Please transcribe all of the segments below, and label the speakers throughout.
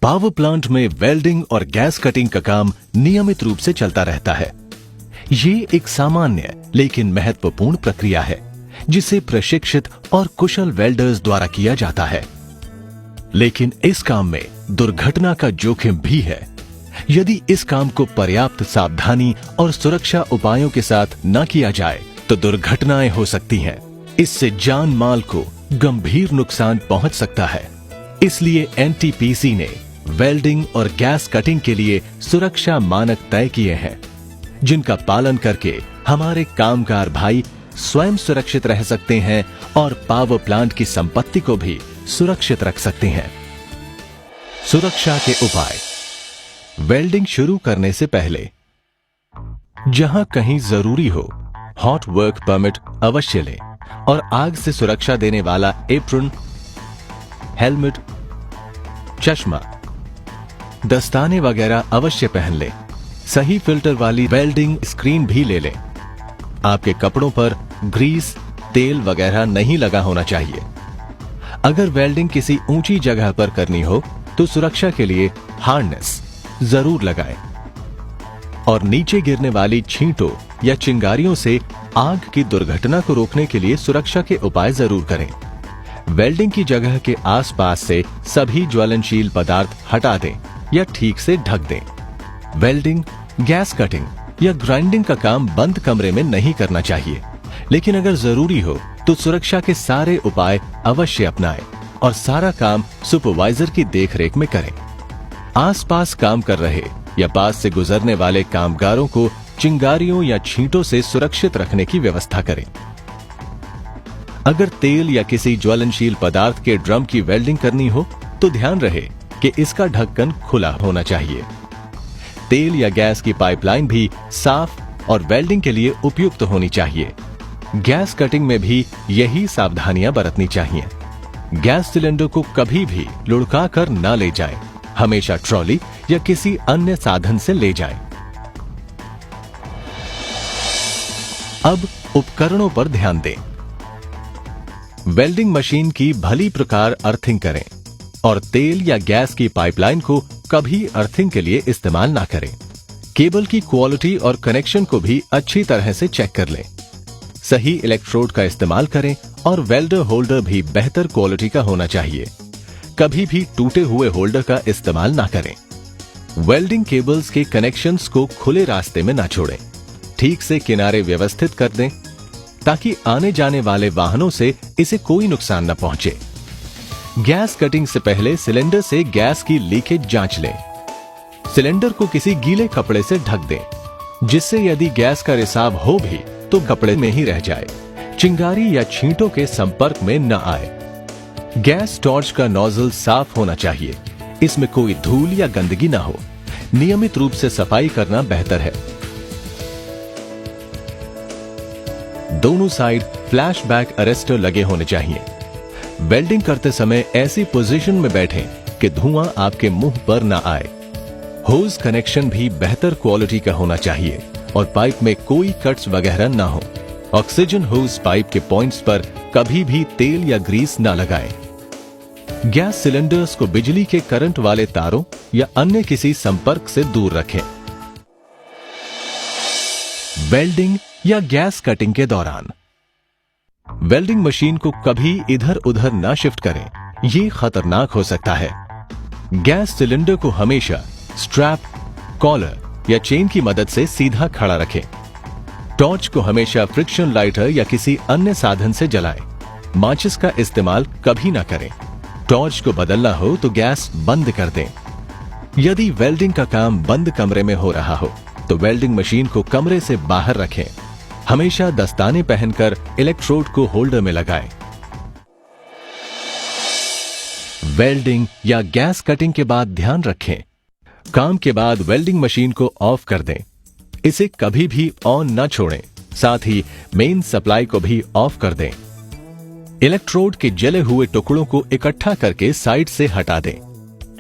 Speaker 1: Power plant में welding और gas cutting का काम नियमित रूप से चलता रहता है। ये एक सामान्य लेकिन महत्वपूर्ण प्रक्रिया है जिसे प्रशिक्षित और कुशल वेल्डर्स द्वारा किया जाता है। लेकिन इस काम में दुर्घटना का जोखिम भी है। यदि इस काम को पर्याप्त सावधानी और सुरक्षा उपायों के साथ न किया जाए तो दुर्घटनाएं हो सकती हैं। इससे जान माल को गंभीर नुकसान पहुंच सकता है। इसलिए एनटीपीसी ने वेल्डिंग और गैस कटिंग के लिए सुरक्षा मानक तय किए हैं, जिनका पालन करके हमारे कामगार भाई स्वयं सुरक्षित रह सकते हैं और पावर प्लांट की संपत्ति को भी सुरक्षित रख सकते हैं। सुरक्षा के उपाय। वेल्डिंग शुरू करने से पहले जहां कहीं जरूरी हो, हॉट वर्क परमिट अवश्य लें और आग से सुरक्षा देने वाला एप्रन, हेलमेट, चश्मा, दस्ताने वगैरह अवश्य पहन लें। सही फिल्टर वाली वेल्डिंग स्क्रीन भी ले लें। आपके कपड़ों पर ग्रीस, तेल वगैरह नहीं लगा होना चाहिए। अगर वेल्डिंग किसी ऊंची जगह पर करनी हो तो सुरक्षा के लिए हार्नेस जरूर लगाएं और नीचे गिरने वाली छींटों या चिंगारियों से आग की दुर्घटना को रोकने के लिए सुरक्षा के उपाय जरूर करें। वेल्डिंग की जगह के आसपास से सभी ज्वलनशील पदार्थ हटा दें या ठीक से ढक दें। वेल्डिंग, गैस कटिंग या ग्राइंडिंग का काम बंद कमरे में नहीं करना चाहिए, लेकिन अगर जरूरी हो तो सुरक्षा के सारे उपाय अवश्य अपनाएं और सारा काम सुपरवाइजर की देखरेख में करें। आसपास काम कर रहे या पास से गुजरने वाले कामगारों को चिंगारियों या छींटों से सुरक्षित रखने की व्यवस्था करें। अगर तेल या किसी ज्वलनशील पदार्थ के ड्रम की वेल्डिंग करनी हो तो ध्यान रहे कि इसका ढक्कन खुला होना चाहिए। तेल या गैस की पाइपलाइन भी साफ और वेल्डिंग के लिए उपयुक्त होनी चाहिए। गैस कटिंग में भी यही सावधानियां बरतनी चाहिए। गैस सिलेंडर को कभी भी लुढ़का कर न ले जाएं। हमेशा ट्रॉली या किसी अन्य साधन से ले जाएं। अब उपकरणों पर ध्यान दें। वेल्डिंग मशीन की भली प्रकार अर्थिंग करें और तेल या गैस की पाइपलाइन को कभी अर्थिंग के लिए इस्तेमाल ना करें। केबल की क्वालिटी और कनेक्शन को भी अच्छी तरह से चेक कर लें। सही इलेक्ट्रोड का इस्तेमाल करें और वेल्डर होल्डर भी बेहतर क्वालिटी का होना चाहिए। कभी भी टूटे हुए होल्डर का इस्तेमाल ना करें। वेल्डिंग केबल्स के कनेक्शंस को खुले रास्ते में ना छोड़ें। ठीक से किनारे व्यवस्थित कर दें ताकि आने जाने वाले वाहनों से इसे कोई नुकसान न पहुंचे। गैस कटिंग से पहले सिलेंडर से गैस की लीकेज जांच लें। सिलेंडर को किसी गीले कपड़े से ढक दें, जिससे यदि गैस का रिसाव हो भी तो कपड़े में ही रह जाए, चिंगारी या छींटों के संपर्क में न आए। गैस टॉर्च का नोजल साफ होना चाहिए। इसमें कोई धूल या गंदगी ना हो। नियमित रूप से सफाई करना बेहतर है। दोनों साइड फ्लैशबैक अरेस्टर लगे होने चाहिए। वेल्डिंग करते समय ऐसी पोजीशन में बैठें कि धुआं आपके मुंह पर ना आए। होज कनेक्शन भी बेहतर क्वालिटी का होना चाहिए और पाइप में कोई कट्स वगैरह ना हो। ऑक्सीजन होज पाइप के पॉइंट्स पर कभी भी तेल या ग्रीस ना लगाएं। गैस सिलेंडर्स को बिजली के करंट वाले तारों या अन्य किसी संपर्क से दूर रखें। वेल्डिंग या गैस कटिंग के दौरान वेल्डिंग मशीन को कभी इधर उधर ना शिफ्ट करें, ये खतरनाक हो सकता है। गैस सिलेंडर को हमेशा स्ट्रैप, कॉलर या चेन की मदद से सीधा खड़ा रखें। टॉर्च को हमेशा फ्रिक्शन लाइटर या किसी अन्य साधन से जलाएं। माचिस का इस्तेमाल कभी ना करें। टॉर्च को बदलना हो तो गैस बंद कर दें। यदि वेल्डिंग का काम बंद कमरे में हो रहा हो तो वेल्डिंग मशीन को कमरे से बाहर रखें। हमेशा दस्ताने पहनकर इलेक्ट्रोड को होल्डर में लगाएं। वेल्डिंग या गैस कटिंग के बाद ध्यान रखें, काम के बाद वेल्डिंग मशीन को ऑफ कर दें। इसे कभी भी ऑन न छोड़ें। साथ ही मेन सप्लाई को भी ऑफ कर दें। इलेक्ट्रोड के जले हुए टुकड़ों को इकट्ठा करके साइड से हटा दें।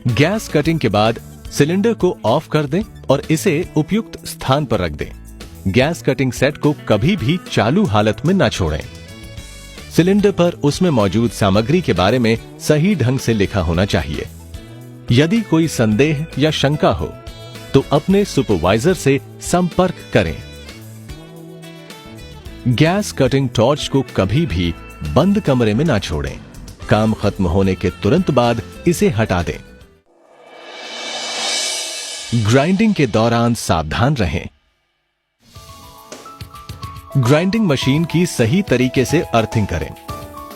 Speaker 1: गैस कटिंग के बाद सिलेंडर को ऑफ कर दें और इसे उपयुक्त स्थान पर रख दें। गैस कटिंग सेट को कभी भी चालू हालत में न छोड़ें। सिलेंडर पर उसमें मौजूद सामग्री के बारे में सही ढंग से लिखा होना चाहिए। यदि कोई संदेह या शंका हो तो अपने सुपरवाइजर से संपर्क करें। गैस कटिंग टॉर्च को कभी भी बंद कमरे में ना छोड़ें। काम खत्म होने के तुरंत बाद इसे हटा दें। ग्राइंडिंग के दौरान सावधान रहें। ग्राइंडिंग मशीन की सही तरीके से अर्थिंग करें।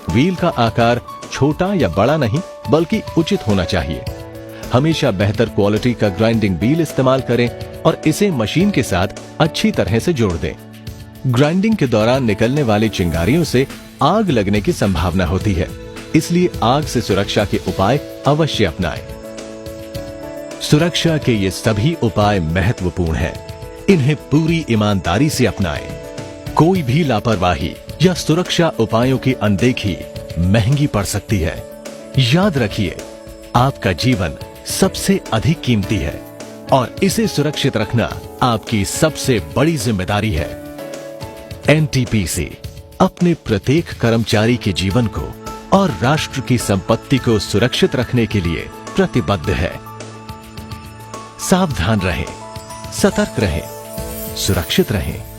Speaker 1: व्हील का आकार छोटा या बड़ा नहीं बल्कि उचित होना चाहिए। हमेशा बेहतर क्वालिटी का ग्राइंडिंग व्हील इस्तेमाल करें और इसे मशीन के साथ अच्छी तरह से जोड़ दें। ग्राइंडिंग के दौरान निकलने वाली चिंगारियों से आग लगने की संभावना होती है, इसलिए आग से सुरक्षा के उपाय अवश्य अपनाएं। सुरक्षा के ये सभी उपाय महत्वपूर्ण हैं। इन्हें पूरी ईमानदारी से अपनाएं। कोई भी लापरवाही या सुरक्षा उपायों की अनदेखी महंगी पड़ सकती है। याद रखिए, आपका जीवन सबसे अधिक कीमती है और इसे सुरक्षित रखना आपकी सबसे बड़ी जिम्मेदारी है। एनटीपीसी अपने प्रत्येक कर्मचारी के जीवन को और राष्ट्र की संपत्ति को सुरक्षित रखने के लिए प्रतिबद्ध है। सावधान रहें, सतर्क रहें, सुरक्षित रहें।